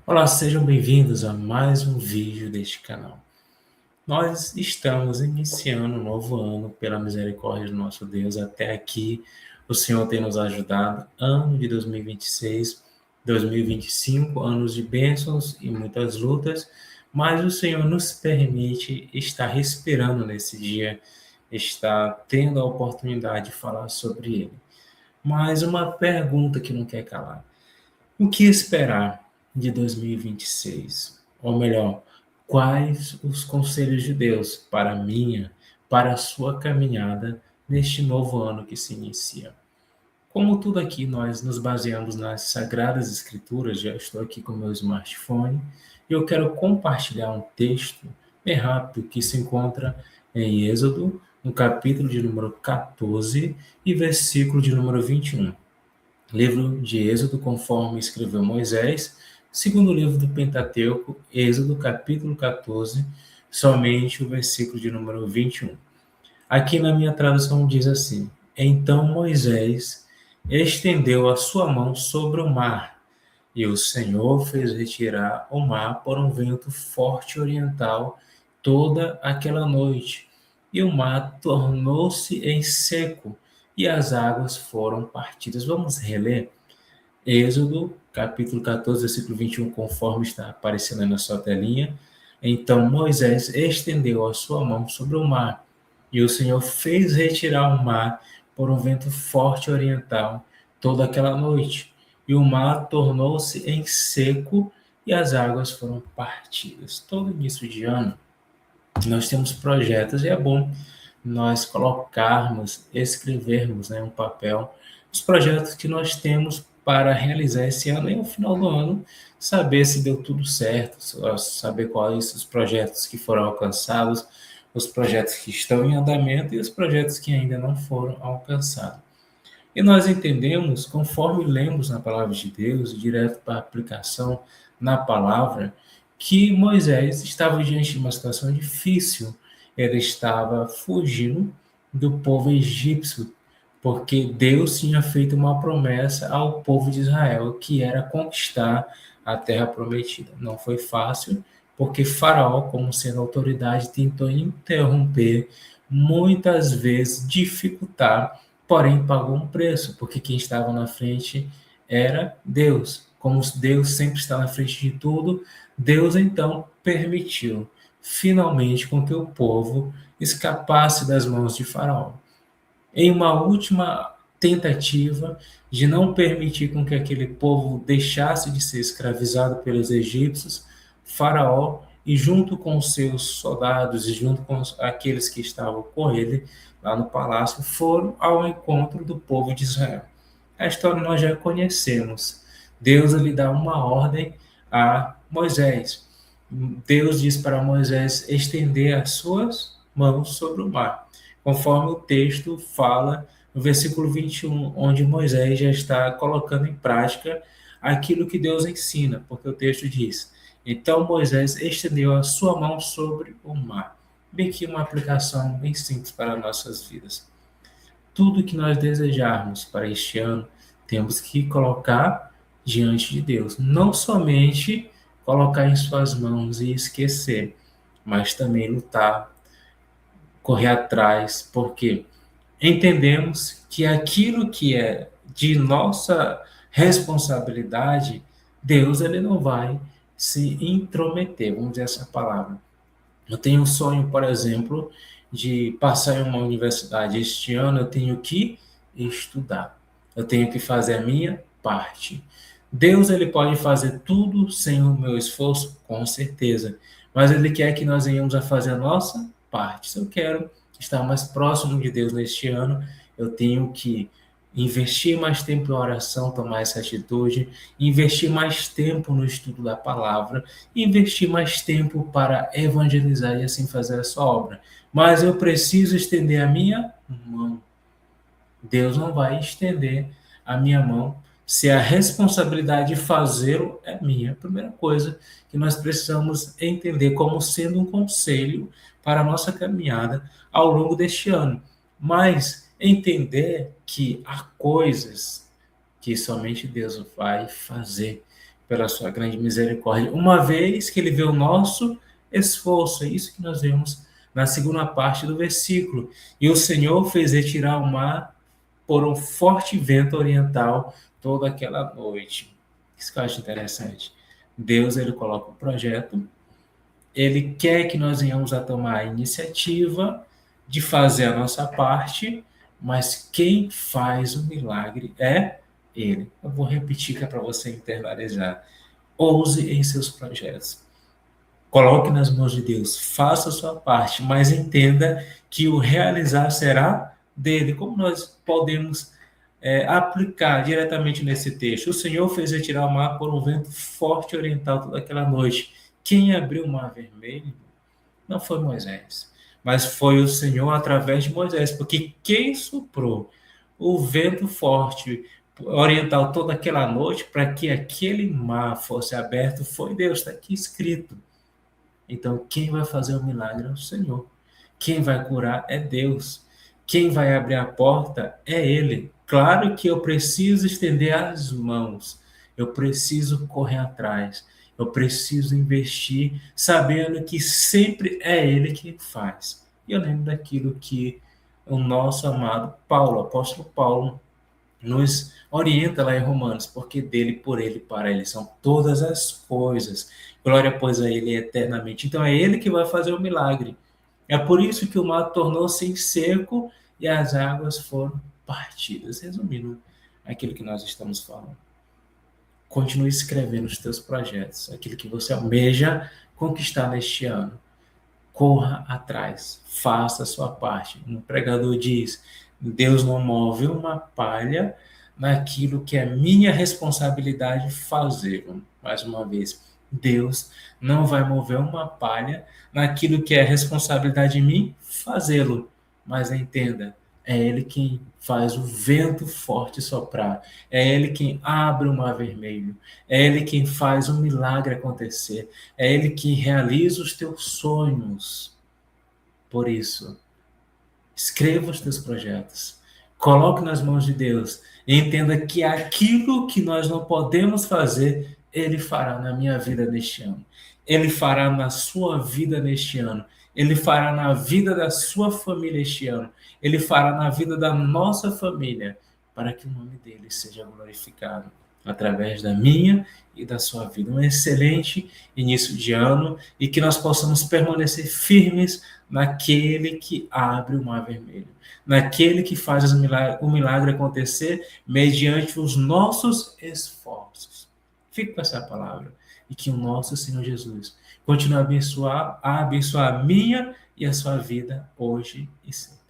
Olá, sejam bem-vindos a mais um vídeo deste canal. Nós estamos iniciando um novo ano pela misericórdia do nosso Deus. Até aqui, o Senhor tem nos ajudado. Ano de 2026, 2025, anos de bênçãos e muitas lutas, mas o Senhor nos permite estar respirando nesse dia, estar tendo a oportunidade de falar sobre ele. Mas uma pergunta que não quer calar: o que esperar de 2026? Ou melhor, quais os conselhos de Deus para a minha, para a sua caminhada neste novo ano que se inicia? Como tudo aqui nós nos baseamos nas Sagradas Escrituras, já estou aqui com o meu smartphone e eu quero compartilhar um texto bem rápido que se encontra em Êxodo, no capítulo de número 14 e versículo de número 21. Livro de Êxodo, conforme escreveu Moisés, segundo livro do Pentateuco, Êxodo, capítulo 14, somente o versículo de número 21. Aqui na minha tradução diz assim: Então Moisés estendeu a sua mão sobre o mar, e o Senhor fez retirar o mar por um vento forte oriental toda aquela noite, e o mar tornou-se em seco, e as águas foram partidas. Vamos reler? Êxodo, capítulo 14, versículo 21, conforme está aparecendo aí na sua telinha. Então Moisés estendeu a sua mão sobre o mar, e o Senhor fez retirar o mar por um vento forte oriental toda aquela noite. E o mar tornou-se em seco, e as águas foram partidas. Todo início de ano, nós temos projetos, e é bom nós colocarmos, escrevermos, né, um papel, os projetos que nós temos para realizar esse ano e no final do ano saber se deu tudo certo, saber quais os projetos que foram alcançados, os projetos que estão em andamento e os projetos que ainda não foram alcançados. E nós entendemos, conforme lemos na palavra de Deus, direto para a aplicação na palavra, que Moisés estava diante de uma situação difícil. Ele estava fugindo do povo egípcio, porque Deus tinha feito uma promessa ao povo de Israel, que era conquistar a terra prometida. Não foi fácil, porque Faraó, como sendo autoridade, tentou interromper, muitas vezes dificultar, porém pagou um preço, porque quem estava na frente era Deus. Como Deus sempre está na frente de tudo, Deus então permitiu finalmente com que o povo escapasse das mãos de Faraó. Em uma última tentativa de não permitir com que aquele povo deixasse de ser escravizado pelos egípcios, Faraó, e junto com os seus soldados e junto com aqueles que estavam com ele lá no palácio, foram ao encontro do povo de Israel. A história nós já conhecemos. Deus lhe dá uma ordem a Moisés. Deus diz para Moisés estender as suas mãos sobre o mar, conforme o texto fala no versículo 21, onde Moisés já está colocando em prática aquilo que Deus ensina, porque o texto diz: Então Moisés estendeu a sua mão sobre o mar. Bem que uma aplicação bem simples para nossas vidas. Tudo que nós desejarmos para este ano, temos que colocar diante de Deus. Não somente colocar em suas mãos e esquecer, mas também lutar, correr atrás, porque entendemos que aquilo que é de nossa responsabilidade, Deus ele não vai se intrometer, vamos dizer essa palavra. Eu tenho um sonho, por exemplo, de passar em uma universidade. Este ano eu tenho que estudar. Eu tenho que fazer a minha parte. Deus ele pode fazer tudo sem o meu esforço, com certeza. Mas ele quer que nós venhamos a fazer a nossa parte. Se eu quero estar mais próximo de Deus neste ano, eu tenho que investir mais tempo em oração, tomar essa atitude, investir mais tempo no estudo da palavra, investir mais tempo para evangelizar e assim fazer a sua obra. Mas eu preciso estender a minha mão. Deus não vai estender a minha mão se a responsabilidade de fazê-lo é minha. A primeira coisa que nós precisamos entender como sendo um conselho para a nossa caminhada ao longo deste ano. Mas entender que há coisas que somente Deus vai fazer, pela sua grande misericórdia, uma vez que ele vê o nosso esforço. É isso que nós vemos na segunda parte do versículo. E o Senhor fez retirar o mar por um forte vento oriental toda aquela noite. Isso que eu acho interessante. Deus, ele coloca um projeto, ele quer que nós venhamos a tomar a iniciativa de fazer a nossa parte, mas quem faz o milagre é ele. Eu vou repetir que é para você internalizar. Ouse em seus projetos. Coloque nas mãos de Deus, faça a sua parte, mas entenda que o realizar será dele. Como nós podemos aplicar diretamente nesse texto? O Senhor fez retirar o mar por um vento forte oriental toda aquela noite. Quem abriu o mar vermelho não foi Moisés, mas foi o Senhor através de Moisés, porque quem soprou o vento forte oriental toda aquela noite para que aquele mar fosse aberto foi Deus, está aqui escrito. Então, quem vai fazer o milagre é o Senhor. Quem vai curar é Deus. Quem vai abrir a porta é Ele. Claro que eu preciso estender as mãos, eu preciso correr atrás, eu preciso investir, sabendo que sempre é Ele quem faz. E eu lembro daquilo que o nosso amado Paulo, o apóstolo Paulo, nos orienta lá em Romanos, porque dele, por ele, para ele são todas as coisas. Glória, pois, a ele eternamente. Então é ele que vai fazer o milagre. É por isso que o mar tornou-se em seco e as águas foram partidas. Resumindo aquilo que nós estamos falando. Continue escrevendo os teus projetos, aquilo que você almeja conquistar neste ano. Corra atrás, faça a sua parte. Um pregador diz: Deus não move uma palha naquilo que é minha responsabilidade fazer. Mais uma vez, Deus não vai mover uma palha naquilo que é responsabilidade de mim fazê-lo. Mas entenda, é Ele quem faz o vento forte soprar, é Ele quem abre o mar vermelho, é Ele quem faz o milagre acontecer, é Ele quem realiza os teus sonhos. Por isso, escreva os teus projetos, coloque nas mãos de Deus e entenda que aquilo que nós não podemos fazer, Ele fará na minha vida neste ano. Ele fará na sua vida neste ano. Ele fará na vida da sua família este ano. Ele fará na vida da nossa família, para que o nome dele seja glorificado através da minha e da sua vida. Um excelente início de ano e que nós possamos permanecer firmes naquele que abre o mar vermelho, naquele que faz o milagre acontecer mediante os nossos esforços. Fique com essa palavra e que o nosso Senhor Jesus continue a abençoar a minha e a sua vida hoje e sempre.